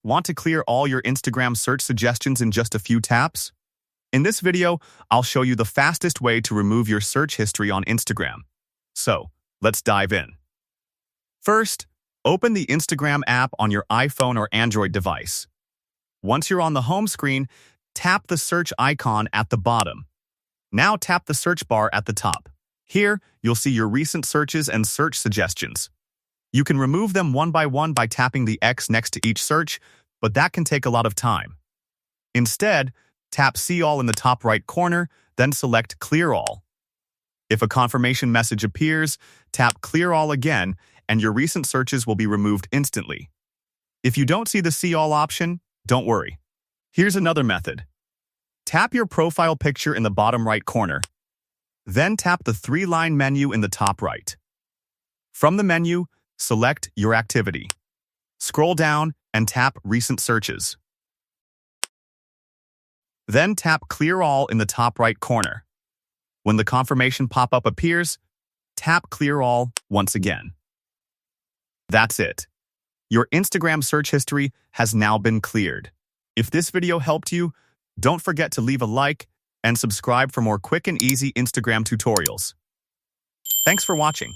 Want to clear all your Instagram search suggestions in just a few taps? In this video, I'll show you the fastest way to remove your search history on Instagram. So, let's dive in. First, open the Instagram app on your iPhone or Android device. Once you're on the home screen, tap the search icon at the bottom. Now tap the search bar at the top. Here, you'll see your recent searches and search suggestions. You can remove them one by tapping the X next to each search, but that can take a lot of time. Instead, tap See All in the top right corner, then select Clear All. If a confirmation message appears, tap Clear All again, and your recent searches will be removed instantly. If you don't see the See All option, don't worry. Here's another method. Tap your profile picture in the bottom right corner. Then tap the three-line menu in the top right. From the menu, select Your Activity. Scroll down and tap Recent Searches. Then tap Clear All in the top right corner. When the confirmation pop-up appears, tap Clear All once again. That's it. Your Instagram search history has now been cleared. If this video helped you, don't forget to leave a like and subscribe for more quick and easy Instagram tutorials. Thanks for watching.